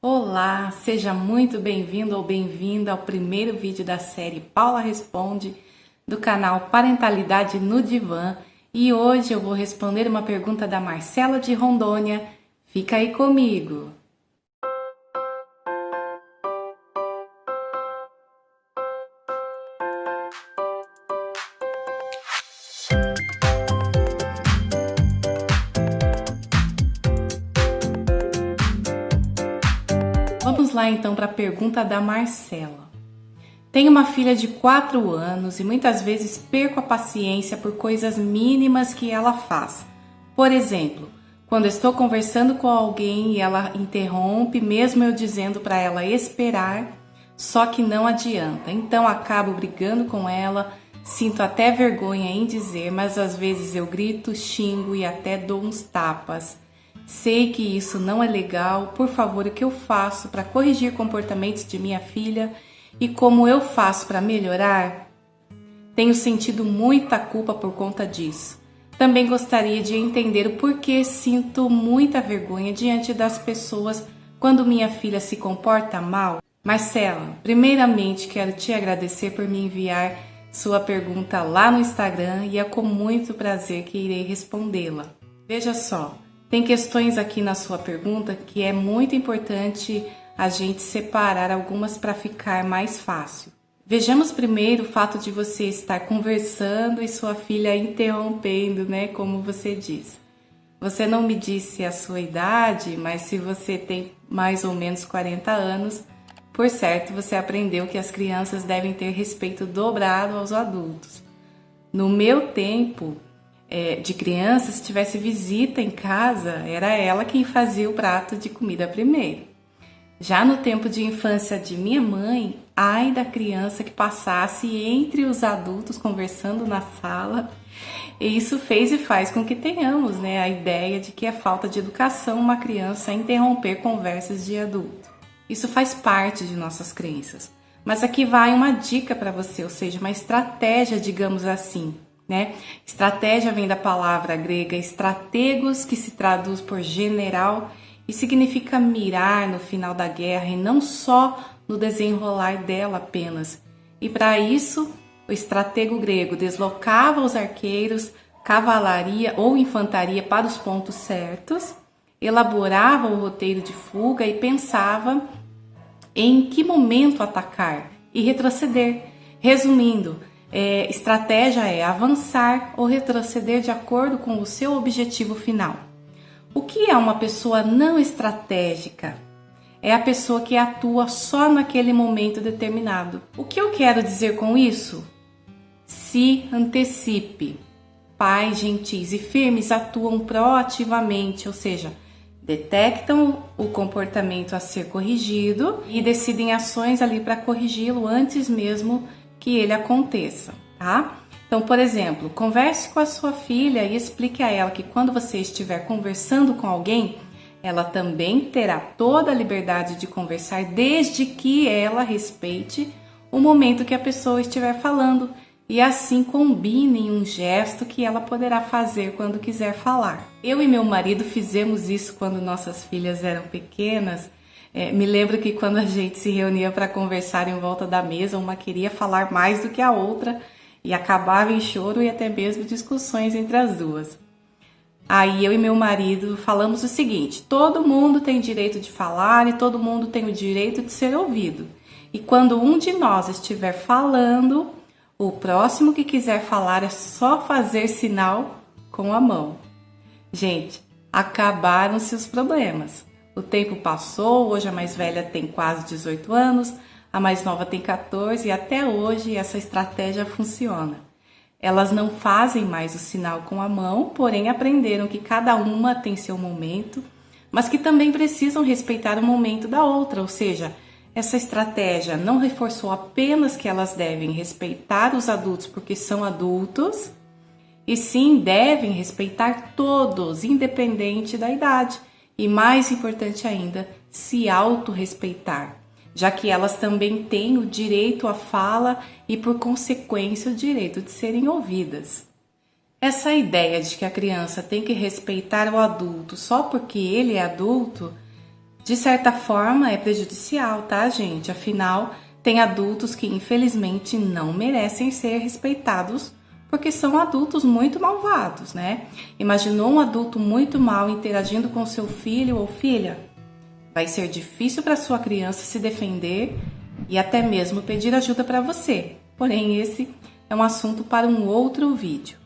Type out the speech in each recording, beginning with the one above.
Olá, seja muito bem-vindo ou bem-vinda ao primeiro vídeo da série Paula Responde, do canal Parentalidade no Divã. E hoje eu vou responder uma pergunta da Marcela de Rondônia. Fica aí comigo! Vamos lá então para a pergunta da Marcela. Tenho uma filha de 4 anos e muitas vezes perco a paciência por coisas mínimas que ela faz. Por exemplo, quando estou conversando com alguém e ela interrompe, mesmo eu dizendo para ela esperar, só que não adianta. Então acabo brigando com ela, sinto até vergonha em dizer, mas às vezes eu grito, xingo e até dou uns tapas. Sei que isso não é legal, por favor, o que eu faço para corrigir comportamentos de minha filha e como eu faço para melhorar? Tenho sentido muita culpa por conta disso. Também gostaria de entender o porquê sinto muita vergonha diante das pessoas quando minha filha se comporta mal. Marcela, primeiramente quero te agradecer por me enviar sua pergunta lá no Instagram e é com muito prazer que irei respondê-la. Veja só. Tem questões aqui na sua pergunta que é muito importante a gente separar algumas para ficar mais fácil. Vejamos primeiro o fato de você estar conversando e sua filha interrompendo, né? Como você diz. Você não me disse a sua idade, mas se você tem mais ou menos 40 anos, por certo você aprendeu que as crianças devem ter respeito dobrado aos adultos. No meu tempo de criança, se tivesse visita em casa, era ela quem fazia o prato de comida primeiro. Já no tempo de infância de minha mãe, ai da criança que passasse entre os adultos conversando na sala. E isso fez e faz com que tenhamos, né, a ideia de que é falta de educação uma criança interromper conversas de adulto. Isso faz parte de nossas crenças. Mas aqui vai uma dica para você, ou seja, uma estratégia, digamos assim. Né? Estratégia vem da palavra grega estrategos, que se traduz por general e significa mirar no final da guerra e não só no desenrolar dela apenas. E para isso, o estratego grego deslocava os arqueiros, cavalaria ou infantaria para os pontos certos, elaborava o roteiro de fuga e pensava em que momento atacar e retroceder. Resumindo, estratégia é avançar ou retroceder de acordo com o seu objetivo final. O que é uma pessoa não estratégica? É a pessoa que atua só naquele momento determinado. O que eu quero dizer com isso? Se antecipe. Pais gentis e firmes atuam proativamente, ou seja, detectam o comportamento a ser corrigido e decidem ações ali para corrigi-lo antes mesmo que ele aconteça, tá? Então, por exemplo, converse com a sua filha e explique a ela que quando você estiver conversando com alguém, ela também terá toda a liberdade de conversar desde que ela respeite o momento que a pessoa estiver falando e assim combinem um gesto que ela poderá fazer quando quiser falar. Eu e meu marido fizemos isso quando nossas filhas eram pequenas. Me lembro que quando a gente se reunia para conversar em volta da mesa, uma queria falar mais do que a outra e acabava em choro e até mesmo discussões entre as duas. Aí eu e meu marido falamos o seguinte: todo mundo tem direito de falar e todo mundo tem o direito de ser ouvido. E quando um de nós estiver falando, o próximo que quiser falar é só fazer sinal com a mão. Gente, acabaram-se os problemas. O tempo passou, hoje a mais velha tem quase 18 anos, a mais nova tem 14 e até hoje essa estratégia funciona. Elas não fazem mais o sinal com a mão, porém aprenderam que cada uma tem seu momento, mas que também precisam respeitar o momento da outra, ou seja, essa estratégia não reforçou apenas que elas devem respeitar os adultos porque são adultos, e sim devem respeitar todos, independente da idade. E mais importante ainda, se autorrespeitar, já que elas também têm o direito à fala e, por consequência, o direito de serem ouvidas. Essa ideia de que a criança tem que respeitar o adulto só porque ele é adulto De certa forma, é prejudicial, tá, gente? Afinal, tem adultos que infelizmente não merecem ser respeitados porque são adultos muito malvados, né? Imaginou um adulto muito mal interagindo com seu filho ou filha? Vai ser difícil para sua criança se defender e até mesmo pedir ajuda para você. Porém, esse é um assunto para um outro vídeo.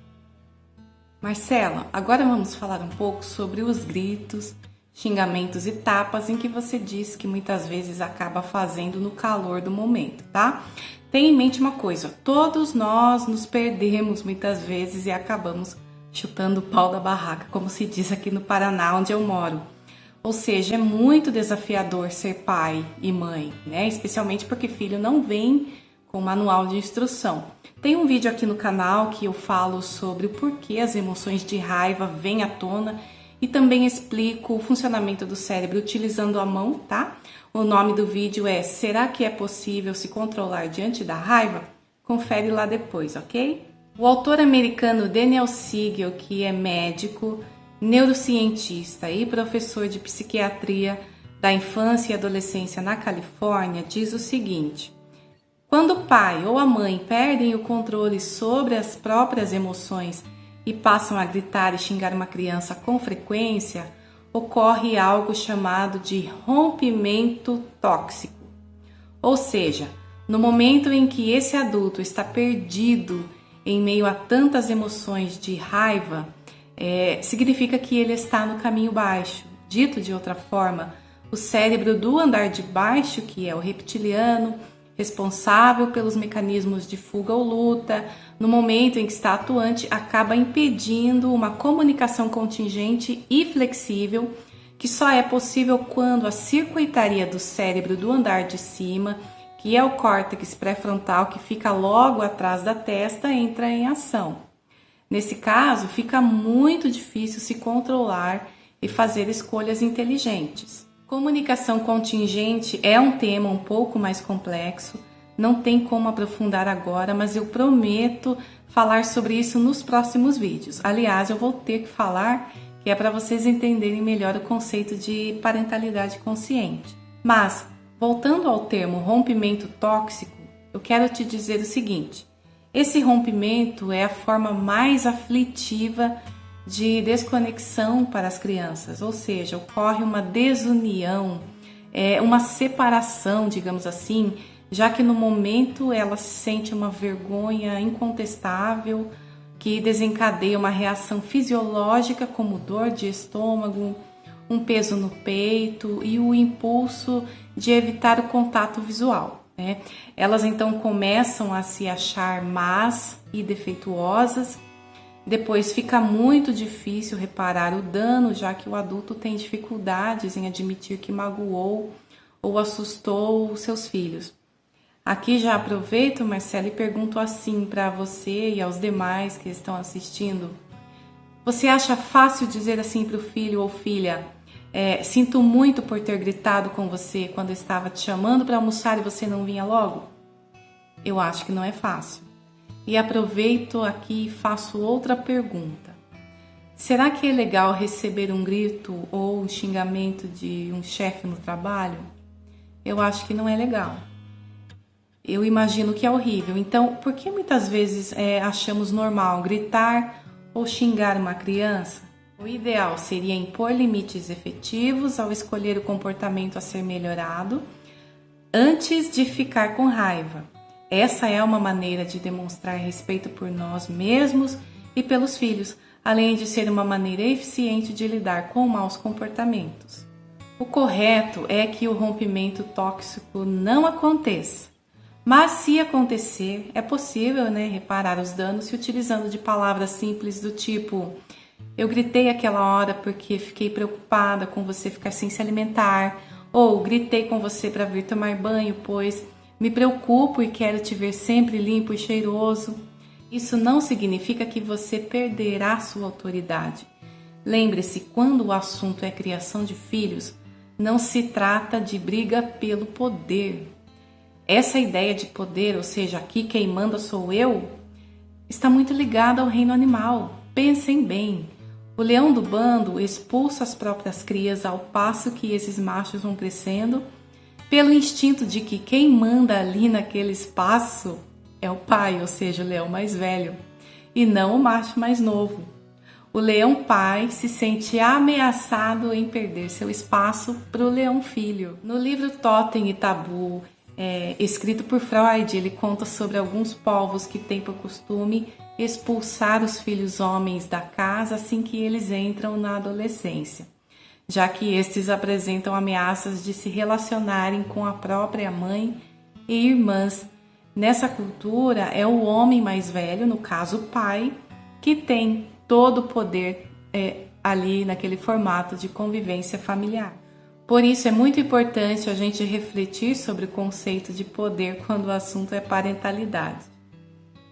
Marcela, agora vamos falar um pouco sobre os gritos, xingamentos e tapas em que você diz que muitas vezes acaba fazendo no calor do momento, tá? Tenha em mente uma coisa, todos nós nos perdemos muitas vezes e acabamos chutando o pau da barraca, como se diz aqui no Paraná, onde eu moro. Ou seja, é muito desafiador ser pai e mãe, né? Especialmente porque filho não vem com manual de instrução. Tem um vídeo aqui no canal que eu falo sobre o porquê as emoções de raiva vêm à tona e também explico o funcionamento do cérebro utilizando a mão, tá? O nome do vídeo é Será que é possível se controlar diante da raiva? Confere lá depois, ok? O autor americano Daniel Siegel, que é médico, neurocientista e professor de psiquiatria da infância e adolescência na Califórnia, diz o seguinte: quando o pai ou a mãe perdem o controle sobre as próprias emoções e passam a gritar e xingar uma criança com frequência, ocorre algo chamado de rompimento tóxico. Ou seja, no momento em que esse adulto está perdido em meio a tantas emoções de raiva, significa que ele está no caminho baixo. Dito de outra forma, o cérebro do andar de baixo, que é o reptiliano, responsável pelos mecanismos de fuga ou luta, no momento em que está atuante, acaba impedindo uma comunicação contingente e flexível, que só é possível quando a circuitaria do cérebro do andar de cima, que é o córtex pré-frontal, que fica logo atrás da testa, entra em ação. Nesse caso, fica muito difícil se controlar e fazer escolhas inteligentes. Comunicação contingente é um tema um pouco mais complexo, não tem como aprofundar agora, mas eu prometo falar sobre isso nos próximos vídeos. Aliás, eu vou ter que falar que é para vocês entenderem melhor o conceito de parentalidade consciente. Mas, voltando ao termo rompimento tóxico, eu quero te dizer o seguinte: esse rompimento é a forma mais aflitiva de desconexão para as crianças, ou seja, ocorre uma desunião, uma separação, digamos assim, já que no momento ela sente uma vergonha incontestável que desencadeia uma reação fisiológica como dor de estômago, um peso no peito e o impulso de evitar o contato visual, né? Elas então começam a se achar más e defeituosas. Depois fica muito difícil reparar o dano, já que o adulto tem dificuldades em admitir que magoou ou assustou os seus filhos. Aqui já aproveito, Marcela, e pergunto assim para você e aos demais que estão assistindo. Você acha fácil dizer assim para o filho ou filha: sinto muito por ter gritado com você quando eu estava te chamando para almoçar e você não vinha logo? Eu acho que não é fácil. E aproveito aqui e faço outra pergunta. Será que é legal receber um grito ou um xingamento de um chefe no trabalho? Eu acho que não é legal. Eu imagino que é horrível. Então, por que muitas vezes achamos normal gritar ou xingar uma criança? O ideal seria impor limites efetivos ao escolher o comportamento a ser melhorado antes de ficar com raiva. Essa é uma maneira de demonstrar respeito por nós mesmos e pelos filhos, além de ser uma maneira eficiente de lidar com maus comportamentos. O correto é que o rompimento tóxico não aconteça. Mas se acontecer, é possível, reparar os danos se utilizando de palavras simples do tipo: eu gritei aquela hora porque fiquei preocupada com você ficar sem se alimentar, ou gritei com você para vir tomar banho, pois me preocupo e quero te ver sempre limpo e cheiroso. Isso não significa que você perderá sua autoridade. Lembre-se, quando o assunto é criação de filhos, não se trata de briga pelo poder. Essa ideia de poder, ou seja, aqui quem manda sou eu, está muito ligada ao reino animal. Pensem bem, O leão do bando expulsa as próprias crias ao passo que esses machos vão crescendo, pelo instinto de que quem manda ali naquele espaço é o pai, ou seja, o leão mais velho, e não o macho mais novo. O leão pai se sente ameaçado em perder seu espaço para o leão filho. No livro Totem e Tabu, escrito por Freud, ele conta sobre alguns povos que têm por costume expulsar os filhos homens da casa assim que eles entram na adolescência, já que estes apresentam ameaças de se relacionarem com a própria mãe e irmãs. Nessa cultura, é o homem mais velho, no caso o pai, que tem todo o poder ali naquele formato de convivência familiar. Por isso é muito importante a gente refletir sobre o conceito de poder quando o assunto é parentalidade.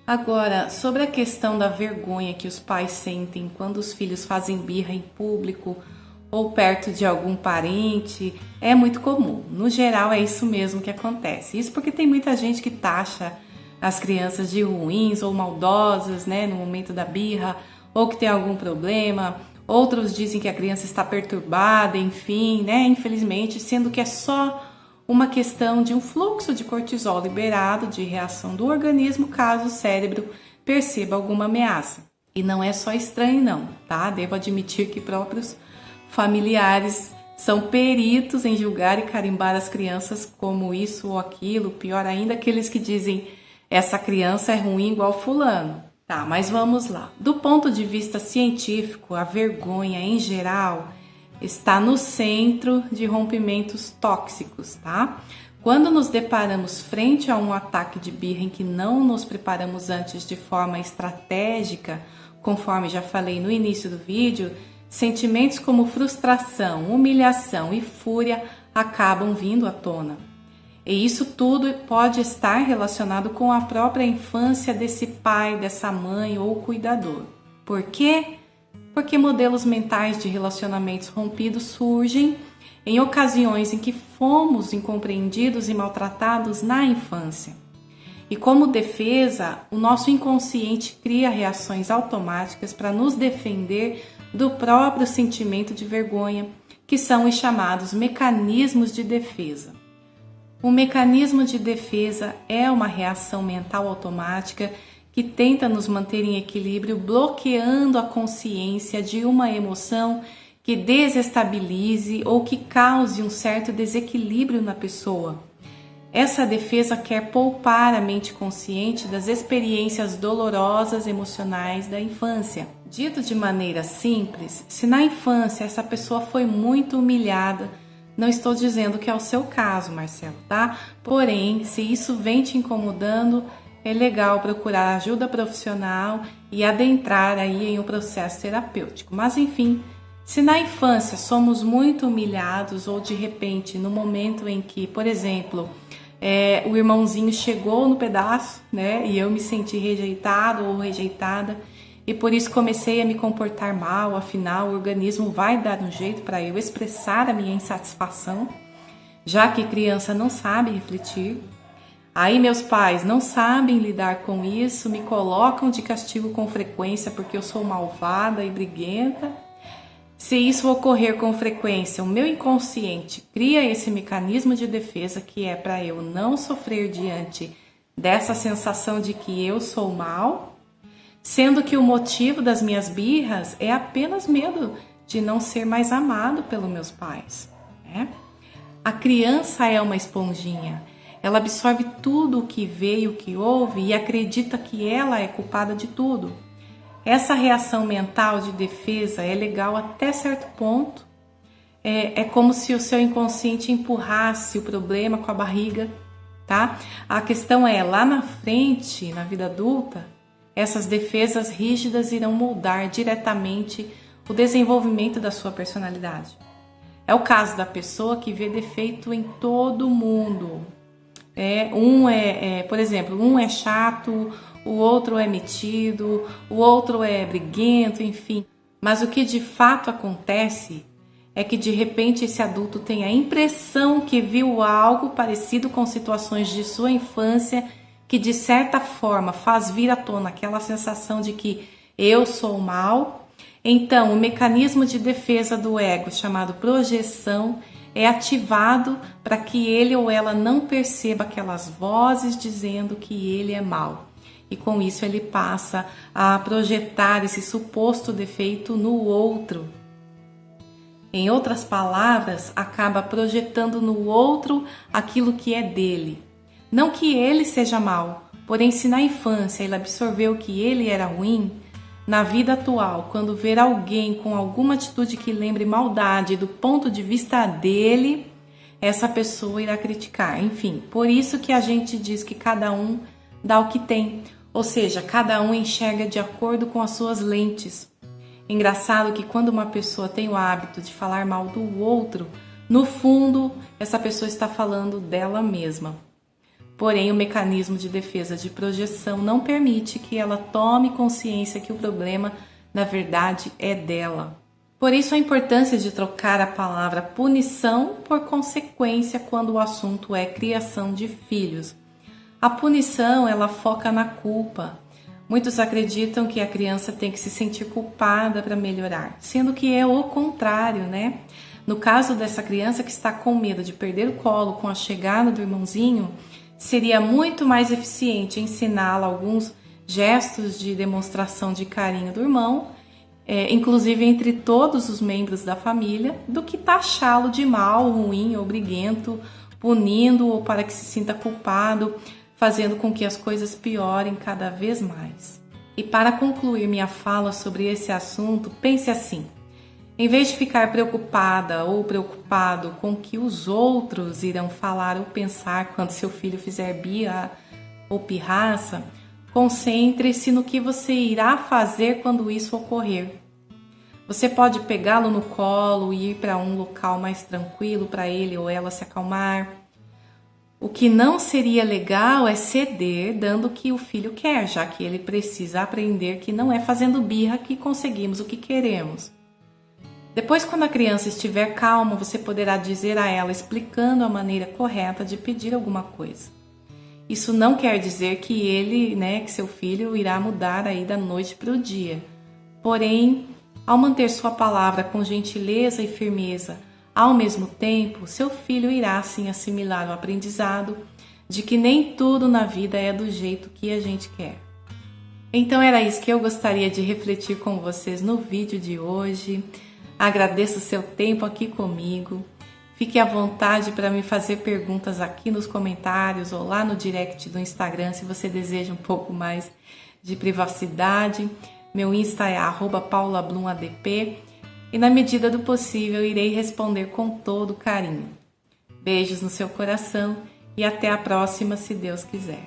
Agora, sobre a questão da vergonha que os pais sentem quando os filhos fazem birra em público ou perto de algum parente, é muito comum. No geral, é isso mesmo que acontece. Isso porque tem muita gente que taxa as crianças de ruins ou maldosas, né, no momento da birra, ou que tem algum problema. Outros dizem que a criança está perturbada, enfim, né, infelizmente, sendo que é só uma questão de um fluxo de cortisol liberado de reação do organismo caso o cérebro perceba alguma ameaça. E não é só estranho não, tá? Devo admitir que próprios familiares são peritos em julgar e carimbar as crianças como isso ou aquilo, pior ainda aqueles que dizem essa criança é ruim igual fulano. Tá, mas vamos lá. Do ponto de vista científico, a vergonha em geral está no centro de rompimentos tóxicos, tá? Quando nos deparamos frente a um ataque de birra em que não nos preparamos antes de forma estratégica, conforme já falei no início do vídeo, sentimentos como frustração, humilhação e fúria acabam vindo à tona. E isso tudo pode estar relacionado com a própria infância desse pai, dessa mãe ou cuidador. Por quê? Porque modelos mentais de relacionamentos rompidos surgem em ocasiões em que fomos incompreendidos e maltratados na infância. E como defesa, o nosso inconsciente cria reações automáticas para nos defender do próprio sentimento de vergonha, que são os chamados mecanismos de defesa. O mecanismo de defesa é uma reação mental automática que tenta nos manter em equilíbrio, bloqueando a consciência de uma emoção que desestabilize ou que cause um certo desequilíbrio na pessoa. Essa defesa quer poupar a mente consciente das experiências dolorosas emocionais da infância. Dito de maneira simples, se na infância essa pessoa foi muito humilhada, não estou dizendo que é o seu caso, Marcelo, tá? Porém, se isso vem te incomodando, é legal procurar ajuda profissional e adentrar aí em um processo terapêutico. Mas enfim, se na infância somos muito humilhados ou de repente no momento em que, por exemplo, o irmãozinho chegou no pedaço, né, e eu me senti rejeitado ou rejeitada e por isso comecei a me comportar mal, afinal o organismo vai dar um jeito para eu expressar a minha insatisfação, já que criança não sabe refletir. Aí meus pais não sabem lidar com isso, me colocam de castigo com frequência porque eu sou malvada e briguenta. Se isso ocorrer com frequência, o meu inconsciente cria esse mecanismo de defesa que é para eu não sofrer diante dessa sensação de que eu sou mal, sendo que o motivo das minhas birras é apenas medo de não ser mais amado pelos meus pais, né? A criança é uma esponjinha. Ela absorve tudo o que vê e o que ouve e acredita que ela é culpada de tudo. Essa reação mental de defesa é legal até certo ponto. É como se o seu inconsciente empurrasse o problema com a barriga, tá? A questão é, lá na frente, na vida adulta, essas defesas rígidas irão moldar diretamente o desenvolvimento da sua personalidade. É o caso da pessoa que vê defeito em todo mundo. Por exemplo, um é chato, o outro é metido, o outro é briguento, enfim. Mas o que de fato acontece é que de repente esse adulto tem a impressão que viu algo parecido com situações de sua infância que de certa forma faz vir à tona aquela sensação de que eu sou mal, Então, o mecanismo de defesa do ego, chamado projeção, é ativado para que ele ou ela não perceba aquelas vozes dizendo que ele é mau. E com isso ele passa a projetar esse suposto defeito no outro. Em outras palavras, acaba projetando no outro aquilo que é dele. Não que ele seja mau, porém se na infância ele absorveu que ele era ruim, na vida atual, quando ver alguém com alguma atitude que lembre maldade do ponto de vista dele, essa pessoa irá criticar. Enfim, por isso que a gente diz que cada um dá o que tem, ou seja, cada um enxerga de acordo com as suas lentes. Engraçado que quando uma pessoa tem o hábito de falar mal do outro, no fundo, essa pessoa está falando dela mesma. Porém, o mecanismo de defesa de projeção não permite que ela tome consciência que o problema, na verdade, é dela. Por isso, a importância de trocar a palavra punição por consequência quando o assunto é criação de filhos. A punição, ela foca na culpa. Muitos acreditam que a criança tem que se sentir culpada para melhorar, sendo que é o contrário, né? No caso dessa criança que está com medo de perder o colo com a chegada do irmãozinho, seria muito mais eficiente ensiná-la alguns gestos de demonstração de carinho do irmão, inclusive entre todos os membros da família, do que taxá-lo de mal, ruim ou briguento, punindo-o para que se sinta culpado, fazendo com que as coisas piorem cada vez mais. E para concluir minha fala sobre esse assunto, pense assim: em vez de ficar preocupada ou preocupado com o que os outros irão falar ou pensar quando seu filho fizer birra ou pirraça, concentre-se no que você irá fazer quando isso ocorrer. Você pode pegá-lo no colo e ir para um local mais tranquilo para ele ou ela se acalmar. O que não seria legal é ceder dando o que o filho quer, já que ele precisa aprender que não é fazendo birra que conseguimos o que queremos. Depois, quando a criança estiver calma, você poderá dizer a ela, explicando a maneira correta de pedir alguma coisa. Isso não quer dizer que que seu filho irá mudar aí da noite para o dia. Porém, ao manter sua palavra com gentileza e firmeza, ao mesmo tempo, seu filho irá assim assimilar o aprendizado de que nem tudo na vida é do jeito que a gente quer. Então era isso que eu gostaria de refletir com vocês no vídeo de hoje. Agradeço o seu tempo aqui comigo. Fique à vontade para me fazer perguntas aqui nos comentários ou lá no direct do Instagram, se você deseja um pouco mais de privacidade. Meu Insta é @paulablum_adp e na medida do possível irei responder com todo carinho. Beijos no seu coração e até a próxima, se Deus quiser.